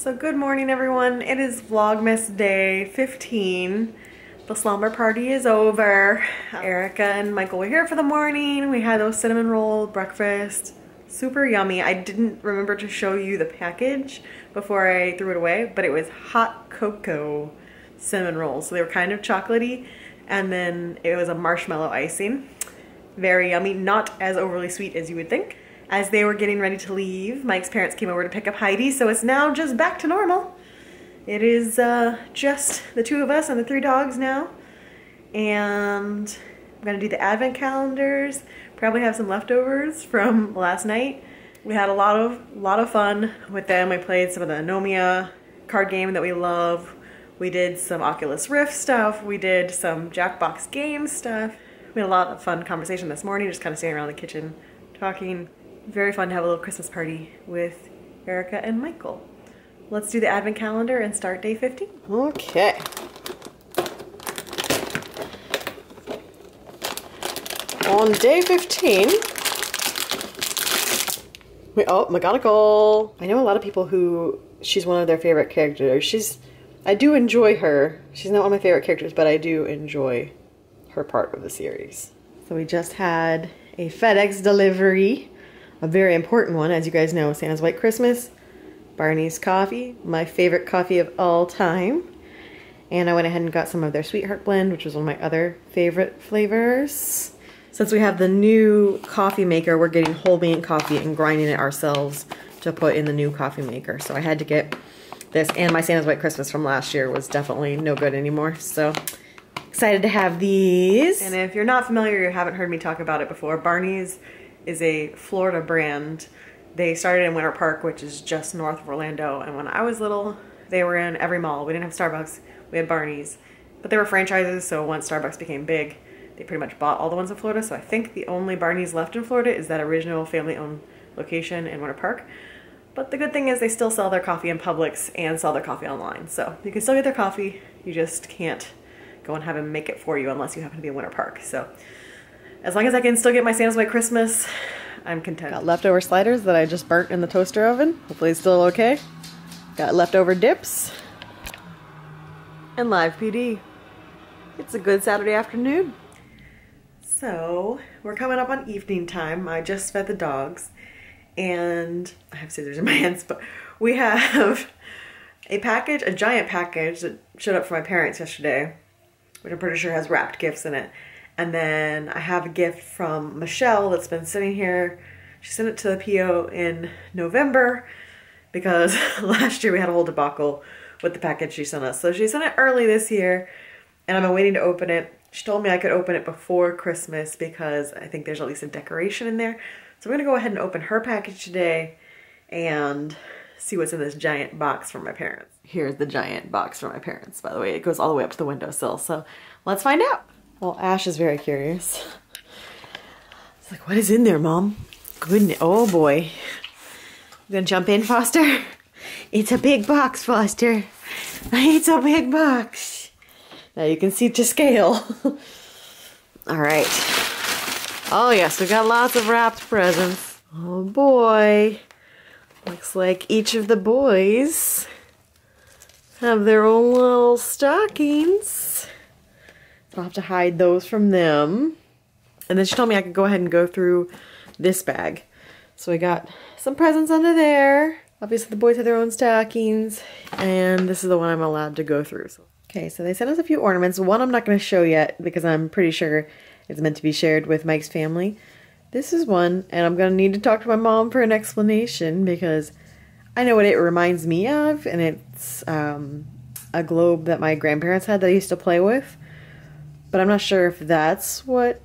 So good morning everyone. It is Vlogmas day 15. The slumber party is over. Erica and Michael were here for the morning. We had those cinnamon roll breakfast. Super yummy. I didn't remember to show you the package before I threw it away, but it was hot cocoa cinnamon rolls. So they were kind of chocolatey, and then it was a marshmallow icing. Very yummy, not as overly sweet as you would think. As they were getting ready to leave, Mike's parents came over to pick up Heidi, so it's now just back to normal. It is just the two of us and the 3 dogs now. And I'm gonna do the advent calendars, probably have some leftovers from last night. We had a lot of fun with them. I played some of the Anomia card game that we love. We did some Oculus Rift stuff. We did some Jackbox game stuff. We had a lot of fun conversation this morning, just kind of sitting around the kitchen talking. Very fun to have a little Christmas party with Erica and Michael. Let's do the advent calendar and start day 15. Okay. On day 15, oh, McGonagall. I know a lot of people who she's one of their favorite characters. I do enjoy her. She's not one of my favorite characters, but I do enjoy her part of the series. So we just had a FedEx delivery. A very important one, as you guys know, Santa's White Christmas, Barney's Coffee, my favorite coffee of all time. And I went ahead and got some of their Sweetheart Blend, which was one of my other favorite flavors. Since we have the new coffee maker, we're getting whole bean coffee and grinding it ourselves to put in the new coffee maker. So I had to get this, and my Santa's White Christmas from last year was definitely no good anymore. So excited to have these. And if you're not familiar, you haven't heard me talk about it before, Barney's is a Florida brand. They started in Winter Park, which is just north of Orlando, and when I was little, they were in every mall. We didn't have Starbucks, we had Barney's, but they were franchises, so once Starbucks became big, they pretty much bought all the ones in Florida, so I think the only Barney's left in Florida is that original family-owned location in Winter Park. But the good thing is they still sell their coffee in Publix and sell their coffee online, so you can still get their coffee, you just can't go and have them make it for you unless you happen to be in Winter Park. So as long as I can still get my Santa's White Christmas, I'm content. Got leftover sliders that I just burnt in the toaster oven. Hopefully it's still okay. Got leftover dips. And live PD. It's a good Saturday afternoon. So, we're coming up on evening time. I just fed the dogs. And I have scissors in my hands, but we have a package, a giant package that showed up for my parents yesterday, which I'm pretty sure has wrapped gifts in it. And then I have a gift from Michelle that's been sitting here. She sent it to the PO in November because last year we had a whole debacle with the package she sent us. So she sent it early this year, and I've been waiting to open it. She told me I could open it before Christmas because I think there's at least a decoration in there. So we're gonna go ahead and open her package today and see what's in this giant box from my parents. Here's the giant box from my parents, by the way. It goes all the way up to the windowsill, so let's find out. Well, Ash is very curious. It's like, what is in there, Mom? Goodness, oh boy. You gonna jump in, Foster? It's a big box, Foster. It's a big box. Now you can see to scale. All right. Oh yes, we got lots of wrapped presents. Oh boy. Looks like each of the boys have their own little stockings. I'll have to hide those from them. And then she told me I could go ahead and go through this bag. So I got some presents under there. Obviously the boys have their own stockings. And this is the one I'm allowed to go through. Okay, so they sent us a few ornaments. One I'm not going to show yet because I'm pretty sure it's meant to be shared with Mike's family. This is one, and I'm going to need to talk to my mom for an explanation because I know what it reminds me of. And it's a globe that my grandparents had that I used to play with. But I'm not sure if that's what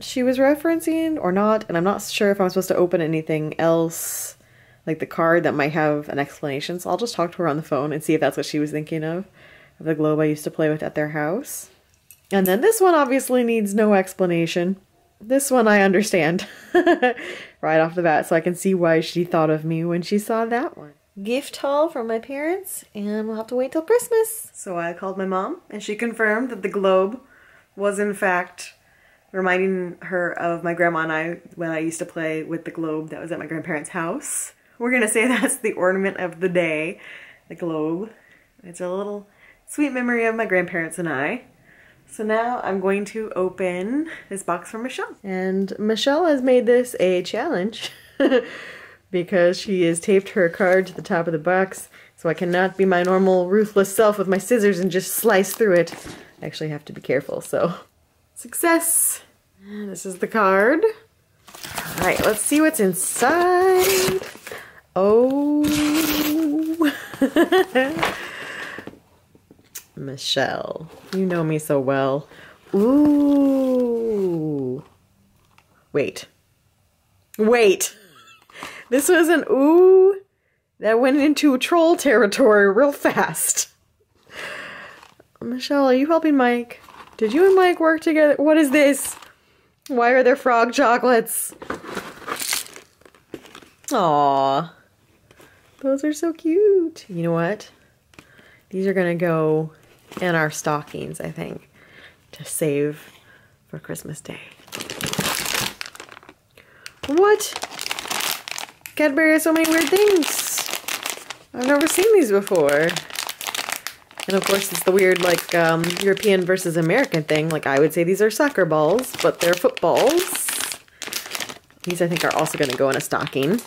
she was referencing or not, and I'm not sure if I'm supposed to open anything else, like the card that might have an explanation, so I'll just talk to her on the phone and see if that's what she was thinking of the globe I used to play with at their house. And then this one obviously needs no explanation. This one I understand right off the bat, so I can see why she thought of me when she saw that one. Gift haul from my parents, and we'll have to wait till Christmas. So I called my mom, and she confirmed that the globe was in fact reminding her of my grandma and I when I used to play with the globe that was at my grandparents' house. We're gonna say that's the ornament of the day. the globe. It's a little sweet memory of my grandparents and I. So now I'm going to open this box from Michelle. And Michelle has made this a challenge because she has taped her card to the top of the box, so I cannot be my normal ruthless self with my scissors and just slice through it. I actually have to be careful, so success! And this is the card. Alright, let's see what's inside. Oh, Michelle, you know me so well. Ooh. Wait. This was an ooh that went into troll territory real fast. Michelle, are you helping Mike? Did you and Mike work together? What is this? Why are there frog chocolates? Aww. Those are so cute. You know what? These are gonna go in our stockings, I think, to save for Christmas Day. What? Cadbury has so many weird things. I've never seen these before. And of course it's the weird like European versus American thing. Like I would say these are soccer balls, but they're footballs. These I think are also gonna go in a stocking.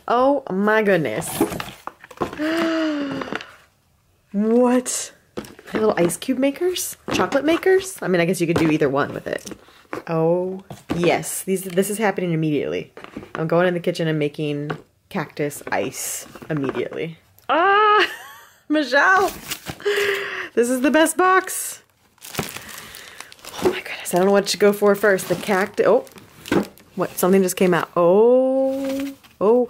Oh my goodness. What? They're little ice cube makers? Chocolate makers? I mean, I guess you could do either one with it. Oh, yes. This is happening immediately. I'm going in the kitchen and making cactus ice immediately. Ah! Michelle! This is the best box. Oh my goodness. I don't know what to go for first. The cactus. Oh. What? Something just came out. Oh. Oh.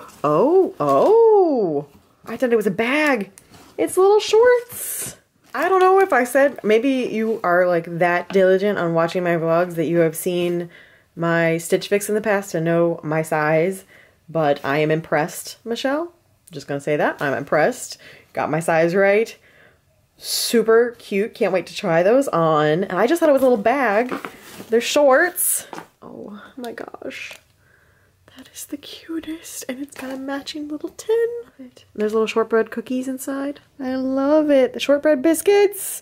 I thought it was a bag. It's little shorts. I don't know if I said, maybe you are like that diligent on watching my vlogs that you have seen my Stitch Fix in the past to know my size, but I am impressed, Michelle. Just gonna say that, I'm impressed. Got my size right. Super cute, can't wait to try those on. And I just thought it was a little bag. They're shorts. Oh my gosh. That is the cutest, and it's got a matching little tin. There's little shortbread cookies inside. I love it. The shortbread biscuits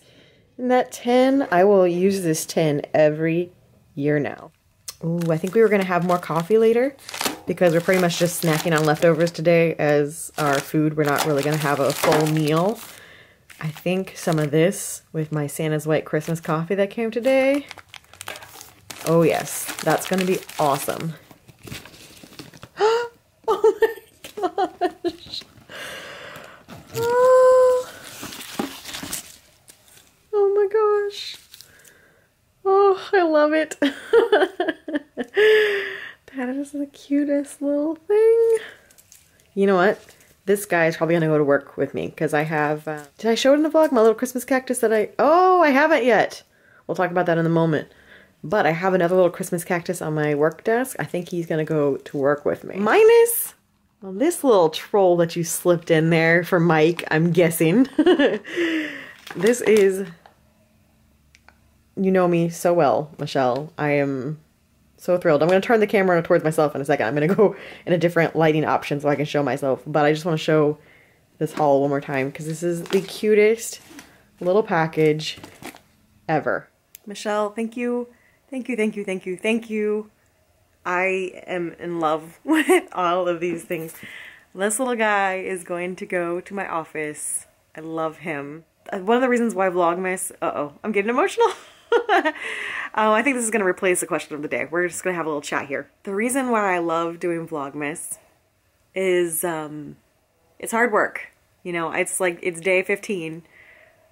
in that tin. I will use this tin every year now. Ooh, I think we were gonna have more coffee later because we're pretty much just snacking on leftovers today as our food. We're not really gonna have a full meal. I think some of this with my Santa's White Christmas coffee that came today. Oh yes, that's gonna be awesome. Oh my gosh. Oh my gosh. Oh, I love it. That is the cutest little thing. You know what? This guy is probably going to go to work with me because I have... did I show it in the vlog? My little Christmas cactus that I... Oh, I haven't yet. We'll talk about that in a moment. But I have another little Christmas cactus on my work desk. I think he's gonna go to work with me. Minus, well, this little troll that you slipped in there for Mike, I'm guessing. This is, you know me so well, Michelle. I am so thrilled. I'm gonna turn the camera towards myself in a second. I'm gonna go in a different lighting option so I can show myself. But I just wanna show this haul one more time because this is the cutest little package ever. Michelle, thank you. Thank you. I am in love with all of these things. This little guy is going to go to my office. I love him. One of the reasons why Vlogmas... Uh-oh, I'm getting emotional. I think this is going to replace the question of the day. We're just going to have a little chat here. The reason why I love doing Vlogmas is it's hard work. You know, it's like, it's day 15.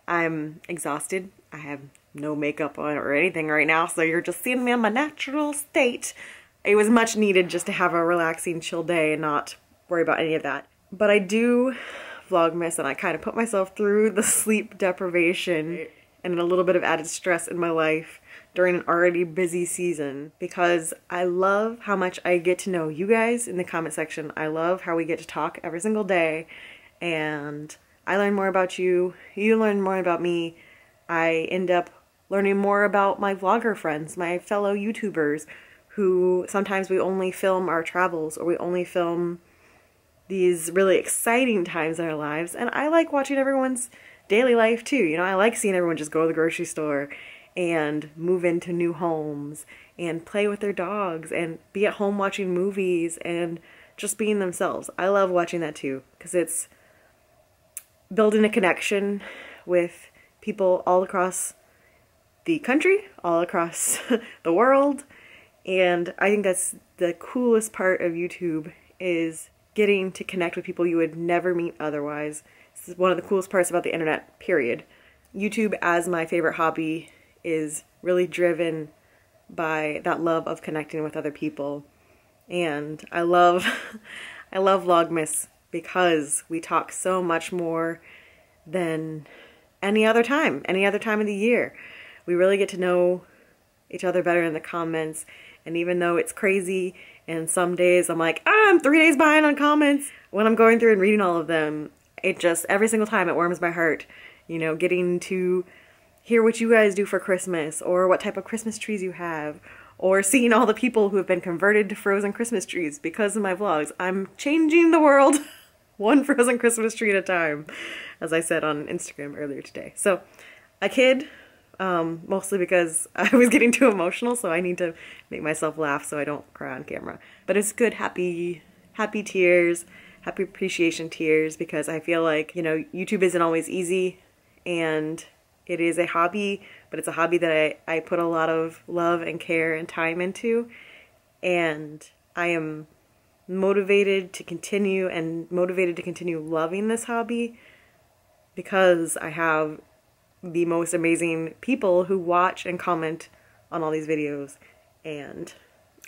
I'm exhausted. I have no makeup on or anything right now, so you're just seeing me in my natural state. It was much needed just to have a relaxing, chill day and not worry about any of that. But I do Vlogmas and I kind of put myself through the sleep deprivation and a little bit of added stress in my life during an already busy season because I love how much I get to know you guys in the comment section. I love how we get to talk every single day and I learn more about you, you learn more about me. I end up learning more about my vlogger friends, my fellow YouTubers, who sometimes we only film our travels or we only film these really exciting times in our lives, and I like watching everyone's daily life too. You know, I like seeing everyone just go to the grocery store and move into new homes and play with their dogs and be at home watching movies and just being themselves. I love watching that too, because it's building a connection with people all across the country, all across the world, and I think that's the coolest part of YouTube, is getting to connect with people you would never meet otherwise. This is one of the coolest parts about the internet, period. YouTube as my favorite hobby is really driven by that love of connecting with other people. And I love I love Vlogmas because we talk so much more than any other time of the year. We really get to know each other better in the comments, and even though it's crazy and some days I'm like, I'm 3 days behind on comments, when I'm going through and reading all of them, it just, every single time it warms my heart, you know, getting to hear what you guys do for Christmas, or what type of Christmas trees you have, or seeing all the people who have been converted to frozen Christmas trees because of my vlogs. I'm changing the world one frozen Christmas tree at a time, as I said on Instagram earlier today. So I kid, mostly because I was getting too emotional, so I need to make myself laugh so I don't cry on camera. But it's good, happy tears, happy appreciation tears, because I feel like, you know, YouTube isn't always easy, and it is a hobby, but it's a hobby that I put a lot of love and care and time into, and I am motivated to continue loving this hobby because I have the most amazing people who watch and comment on all these videos. And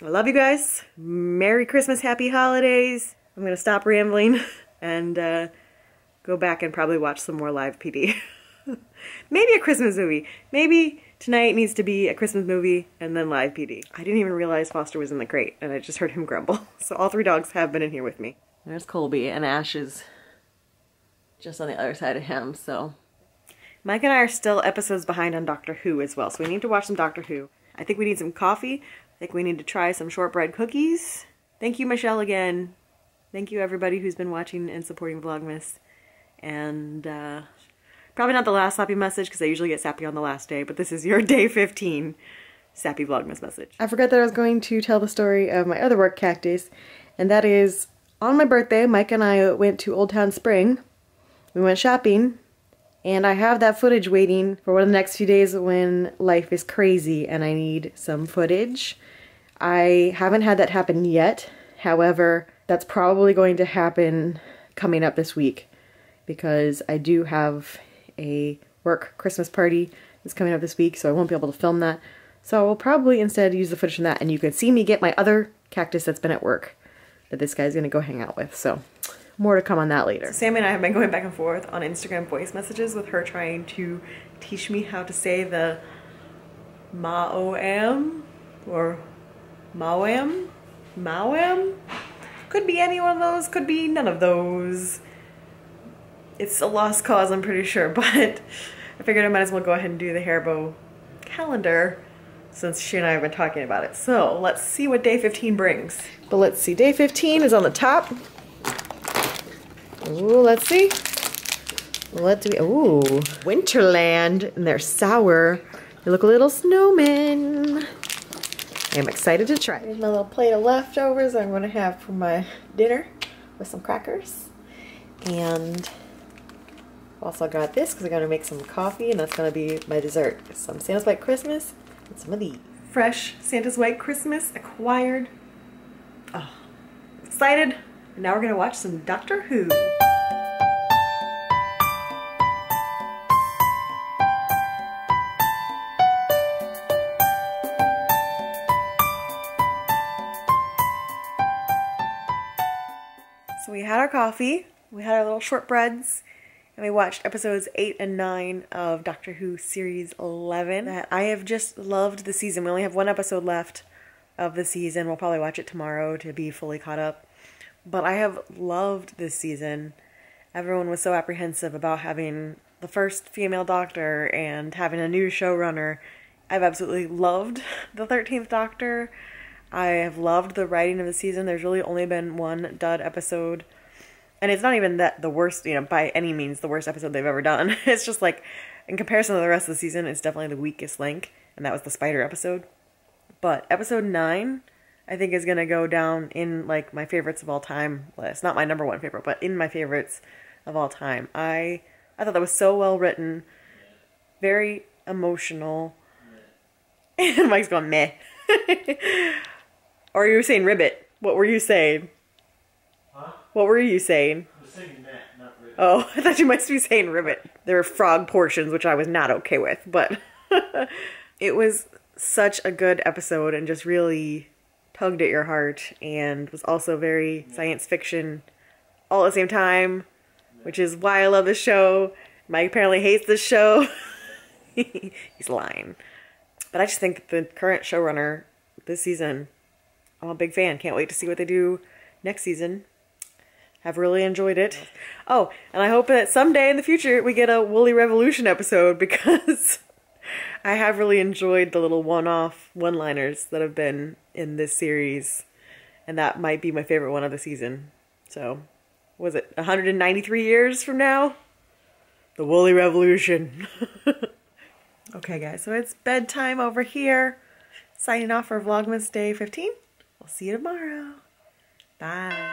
I love you guys. Merry Christmas, happy holidays. I'm gonna stop rambling and go back and probably watch some more live PD. Maybe a Christmas movie. Maybe tonight needs to be a Christmas movie and then live PD. I didn't even realize Foster was in the crate, and I just heard him grumble. So all 3 dogs have been in here with me. There's Colby, and Ash is just on the other side of him, so. Mike and I are still episodes behind on Doctor Who as well, so we need to watch some Doctor Who. I think we need some coffee. I think we need to try some shortbread cookies. Thank you, Michelle, again. Thank you, everybody who's been watching and supporting Vlogmas. And probably not the last Sappy message, because I usually get Sappy on the last day, but this is your day 15 Sappy Vlogmas message. I forgot that I was going to tell the story of my other work, Cactus, and that is, on my birthday, Mike and I went to Old Town Spring. We went shopping, and I have that footage waiting for one of the next few days when life is crazy and I need some footage. I haven't had that happen yet. However, that's probably going to happen coming up this week, because I do have a work Christmas party that's coming up this week, so I won't be able to film that. So I will probably instead use the footage from that, and you can see me get my other cactus that's been at work that this guy's gonna go hang out with. So more to come on that later. So Sammy and I have been going back and forth on Instagram voice messages with her trying to teach me how to say the ma-o-am or ma-o-am? Ma-o-am? Could be any one of those, could be none of those. It's a lost cause, I'm pretty sure, but I figured I might as well go ahead and do the Haribo calendar since she and I have been talking about it. So let's see what day 15 brings. But let's see, day 15 is on the top. Ooh, let's see. What do we, ooh, Winterland, and they're sour. They look a little snowmen. I'm excited to try. Here's my little plate of leftovers I'm gonna have for my dinner with some crackers. And also got this because I'm gonna make some coffee, and that's gonna be my dessert. Some Santa's White Christmas and some of these. Fresh Santa's White Christmas acquired. Oh, excited. And now we're gonna watch some Doctor Who. So we had our coffee, we had our little shortbreads, and we watched episodes 8 and 9 of Doctor Who Series 11. That I have just loved the season. We only have 1 episode left of the season. We'll probably watch it tomorrow to be fully caught up. But I have loved this season. Everyone was so apprehensive about having the first female Doctor and having a new showrunner. I've absolutely loved the 13th Doctor. I have loved the writing of the season. There's really only been 1 dud episode And it's not even that the worst, you know, by any means the worst episode they've ever done. It's just like, in comparison to the rest of the season, it's definitely the weakest link. And that was the spider episode. But episode 9, I think, is going to go down in, like, my favorites of all time list. Not my number 1 favorite, but in my favorites of all time. I thought that was so well written. Very emotional. And Mike's going, meh. Or you were saying ribbit. What were you saying? Huh? What were you saying? I was saying meh, not ribbit. Oh, I thought you might be saying ribbit. There were frog portions, which I was not okay with, but it was such a good episode and just really tugged at your heart and was also very science fiction all at the same time, which is why I love this show. Mike apparently hates this show. He's lying. But I just think the current showrunner this season, I'm a big fan. Can't wait to see what they do next season. Have really enjoyed it. Oh, and I hope that someday in the future we get a Woolly Revolution episode, because I have really enjoyed the little one-off one-liners that have been in this series. And that might be my favorite one of the season. So, was it 193 years from now? The Woolly Revolution. Okay, guys, so it's bedtime over here. Signing off for Vlogmas Day 15. We'll see you tomorrow. Bye.